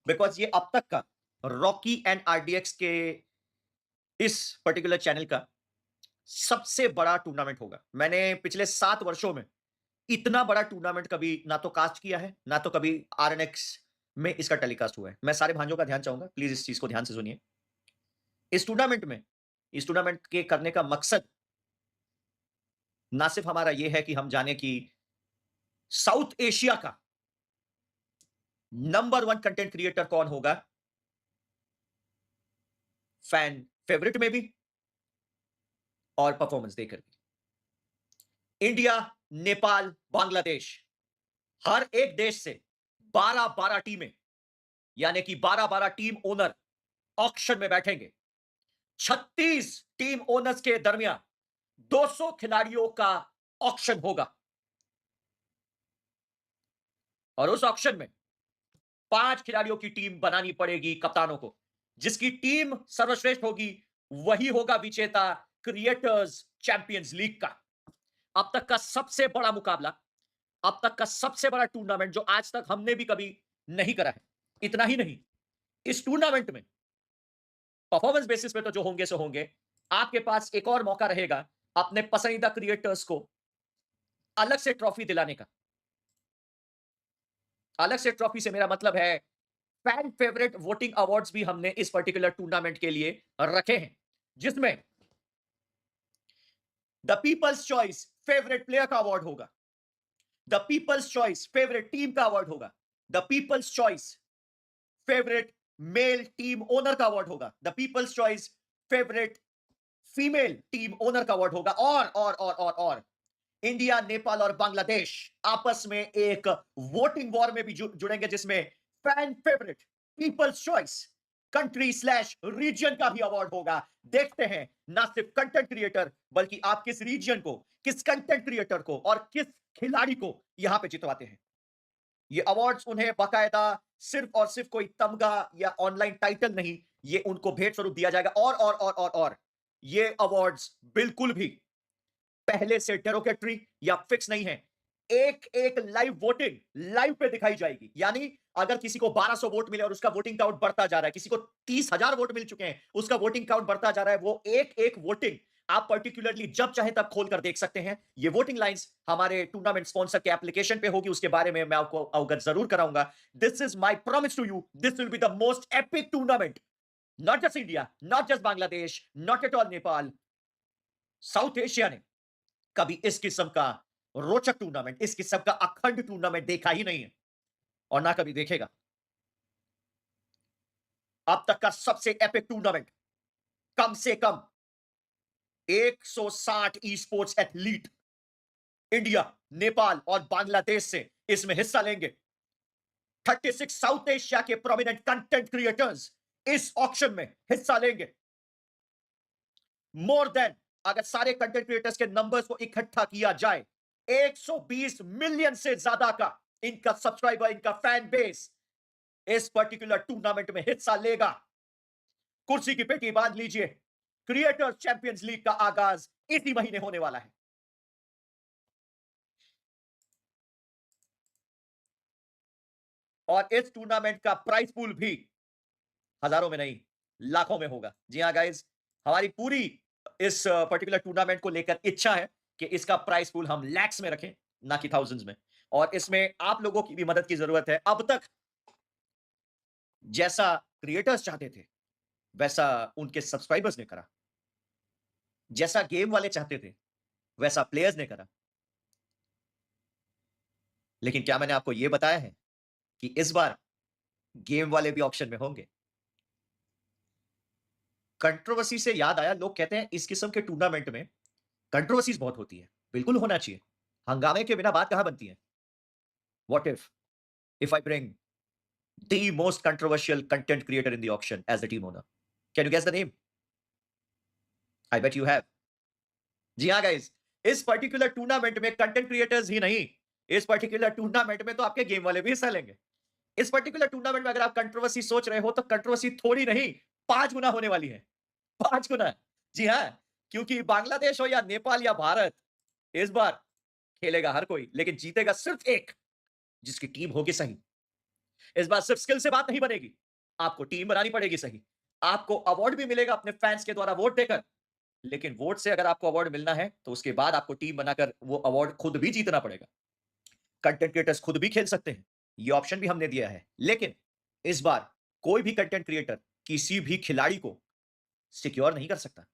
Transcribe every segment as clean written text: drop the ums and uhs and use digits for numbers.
Because ये अब तक का रॉकी एंड आरडीएक्स के इस पर्टिकुलर चैनल का सबसे बड़ा टूर्नामेंट होगा। मैंने पिछले 7 वर्षों में इतना बड़ा टूर्नामेंट कभी ना तो कास्ट किया है, ना तो कभी आरएनएक्स में इसका टेलीकास्ट हुआ है। मैं सारे भांजों का ध्यान चाहूंगा, प्लीज इस चीज को ध्यान से सुनिए। इस टूर्नामेंट में, इस टूर्नामेंट के करने का मकसद ना सिर्फ हमारा यह है कि हम जाने कि साउथ एशिया का नंबर 1 कंटेंट क्रिएटर कौन होगा, फैन फेवरेट में भी और परफॉर्मेंस देकर भी। इंडिया, नेपाल, बांग्लादेश, हर एक देश से 12-12 टीमें, यानी कि 12-12 टीम ओनर ऑक्शन में बैठेंगे। 36 टीम ओनर्स के दरमियान 200 खिलाड़ियों का ऑक्शन होगा और उस ऑक्शन में 5 खिलाड़ियों की टीम बनानी पड़ेगी कप्तानों को। जिसकी टीम सर्वश्रेष्ठ होगी वही होगा विजेता क्रिएटर्स चैंपियंस लीग का। अब तक का सबसे बड़ा मुकाबला, अब तक का सबसे बड़ा टूर्नामेंट जो आज तक हमने भी कभी नहीं करा है। इतना ही नहीं, इस टूर्नामेंट में परफॉर्मेंस बेसिस पे तो जो होंगे सो होंगे, आपके पास एक और मौका रहेगा अपने पसंदीदा क्रिएटर्स को अलग से ट्रॉफी दिलाने का। अलग से ट्रॉफी से मेरा मतलब है फैन फेवरेट वोटिंग अवार्ड्स भी हमने इस पर्टिकुलर टूर्नामेंट के लिए रखे हैं, जिसमें the people's choice favourite player का अवार्ड होगा, the people's choice favourite team का अवार्ड होगा, the people's choice favourite male team owner का अवार्ड होगा, the people's choice favourite female team owner का अवार्ड होगा और इंडिया, नेपाल और बांग्लादेश आपस में एक वोटिंग वॉर में भी जुड़ेंगे, जिसमें fan favourite people's choice country slash region का भी अवार्ड होगा। देखते हैं ना सिर्फ कंटेंट क्रिएटर बल्कि आप किस रीजन को, किस कंटेंट क्रिएटर को और किस खिलाड़ी को यहां पे जितवाते हैं। ये अवार्ड्स उन्हें बाकायदा सिर्फ और सिर्फ कोई तमगा या ऑनलाइन टाइटल नहीं, ये उनको भेंट स्वरूप दिया जाएगा और ये अवार्ड्स बिल्कुल भी पहले से डेरोगेटरी या फिक्स नहीं है। एक एक लाइव वोटिंग लाइव पे दिखाई जाएगी, यानी अगर किसी को 1200 वोट मिले और उसका वोटिंग काउंट बढ़ता जा रहा है, किसी को 30,000 वोट मिल चुके हैं, उसका वोटिंग काउंट बढ़ता जा रहा है, वो एक एक वोटिंग आप पर्टिकुलरली जब चाहे तब खोलकर देख सकते हैं। ये वोटिंग लाइंस हमारे टूर्नामेंट स्पॉन्सर के एप्लीकेशन पे होगी, उसके बारे में मैं आपको अवगत जरूर कराऊंगा। This is my promise to you, this will be the most epic tournament, not just India, not just Bangladesh, not at all Nepal, South Asia ने कभी इस किस्म का रोचक टूर्नामेंट, इस किस्म का अखंड टूर्नामेंट देखा ही नहीं है और ना कभी देखेगा। अब तक का सबसे एपिक टूर्नामेंट, कम से कम 160 e sports athlete India, Nepal और बांग्लादेश से इसमें हिस्सा लेंगे। 36 साउथ एशिया के प्रोमिनेंट कंटेंट क्रिएटर्स इस ऑक्शन में हिस्सा लेंगे। मोर देन, अगर सारे कंटेंट क्रिएटर्स के नंबर्स को इकट्ठा किया जाए, 120 मिलियन से ज्यादा का इनका सब्सक्राइबर, इनका फैन बेस इस पर्टिकुलर टूर्नामेंट में हिस्सा लेगा। कुर्सी की पेटी बांध लीजिए, क्रिएटर्स चैंपियंस लीग का आगाज इसी महीने होने वाला है। और इस टूर्नामेंट का प्राइस पूल भी हजारों में नहीं, लाखों में होगा। जी हां गाइस, हमारी पूरी इस पर्टिकुलर टूर्नामेंट को लेकर इच्छा है कि इसका प्राइस पूल हम लैक्स में रखें, ना कि थाउजेंड्स में। और इसमें आप लोगों की भी मदद की जरूरत है। अब तक जैसा क्रिएटर्स चाहते थे वैसा उनके सब्सक्राइबर्स ने करा, जैसा गेम वाले चाहते थे वैसा प्लेयर्स ने करा। लेकिन क्या मैंने आपको यह बताया है कि इस बार गेम वाले भी ऑप्शन में होंगे? कंट्रोवर्सी से याद आया, लोग कहते हैं इस किस्म के टूर्नामेंट में कंट्रोवर्सीज बहुत होती है। बिल्कुल होना चाहिए, हंगामे के बिना बात कहां बनती है। What if I bring the most controversial content creator in the auction as the team owner? Can you guess the name? I bet you have. जी हाँ गाइस, इस पर्टिकुलर टूर्नामेंट में कंटेंट क्रिएटर्स ही नहीं, इस पर्टिकुलर टूर्नामेंट में तो आपके गेम वाले भी हिस्सा लेंगे। इस पर्टिकुलर टूर्नामेंट में अगर आप कंट्रोवर्सी सोच रहे हो तो कंट्रोवर्सी थोड़ी नहीं, 5 गुना होने वाली है। 5 गुना। जी हाँ, क्योंकि बांग्लादेश हो या नेपाल या भारत, इस बार खेलेगा हर कोई, लेकिन जीतेगा सिर्फ एक, जिसकी टीम होगी सही। इस बार सिर्फ स्किल से बात नहीं बनेगी, आपको टीम बनानी पड़ेगी सही। आपको अवार्ड भी मिलेगा अपने फैंस के द्वारा वोट देकर, लेकिन वोट से अगर आपको अवार्ड मिलना है, तो उसके बाद आपको टीम बनाकर वो अवार्ड खुद भी जीतना पड़ेगा। कंटेंट क्रिएटर्स खुद भी खेल सकते हैं, ये ऑप्शन भी हमने दिया है। लेकिन इस बार कोई भी कंटेंट क्रिएटर किसी भी खिलाड़ी को सिक्योर नहीं कर सकता।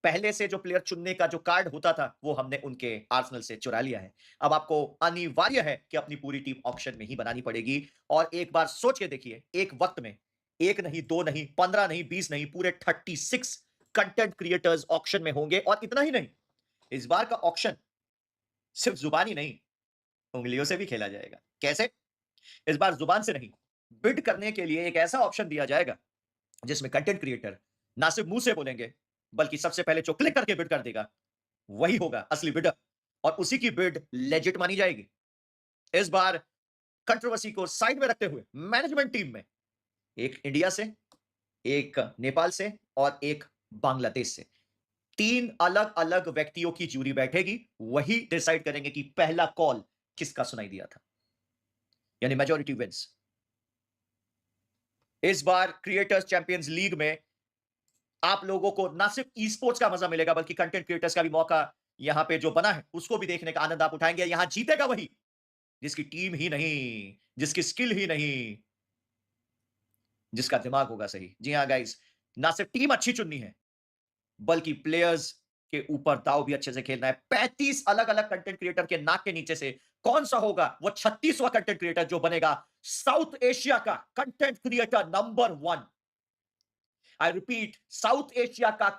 पहले से जो प्लेयर चुनने का जो कार्ड होता था, वो हमने उनके आर्सेनल से चुरा लिया है। अब आपको अनिवार्य है कि अपनी पूरी टीम ऑक्शन में ही बनानी पड़ेगी। और एक बार सोच के देखिए, एक वक्त में 1 नहीं, 2 नहीं, 15 नहीं, 20 नहीं, पूरे 36 कंटेंट क्रिएटर्स ऑक्शन में होंगे। और इतना ही नहीं, इस बार का ऑक्शन सिर्फ जुबानी नहीं, उंगलियों से भी खेला जाएगा। कैसे? इस बार जुबान से नहीं, बिड करने के लिए एक ऐसा ऑप्शन दिया जाएगा, जिसमें कंटेंट क्रिएटर ना सिर्फ मुंह से बोलेंगे, बल्कि सबसे पहले जो क्लिक करके बिड कर देगा, वही होगा असली बिडर, और उसी की बिड लेजिट मानी जाएगी। इस बार कंट्रोवर्सी को साइड में रखते हुए मैनेजमेंट टीम में एक इंडिया से, एक नेपाल से और एक बांग्लादेश से 3 अलग-अलग व्यक्तियों की जूरी बैठेगी। वही डिसाइड करेंगे कि पहला कॉल किसका सुनाई दिया था, यानी मेजॉरिटी विंस। इस बार क्रिएटर्स चैंपियंस लीग में आप लोगों को ना सिर्फ ई स्पोर्ट्स का मजा मिलेगा, बल्कि कंटेंट क्रिएटर्स का भी मौका यहां पे जो बना है, उसको भी देखने का आनंद आप उठाएंगे। यहां जीतेगा वही जिसकी टीम ही नहीं, जिसकी स्किल ही नहीं, जिसका दिमाग होगा सही। जी हां गाइस, ना सिर्फ टीम अच्छी चुननी है, बल्कि प्लेयर्स के ऊपर दाव भी अच्छे से खेलना है। 35 अलग-अलग कंटेंट क्रिएटर के नाक के नीचे से कौन सा होगा वो 36वां कंटेंट क्रिएटर जो बनेगा साउथ एशिया का content creator number 1। I repeat, south Asia का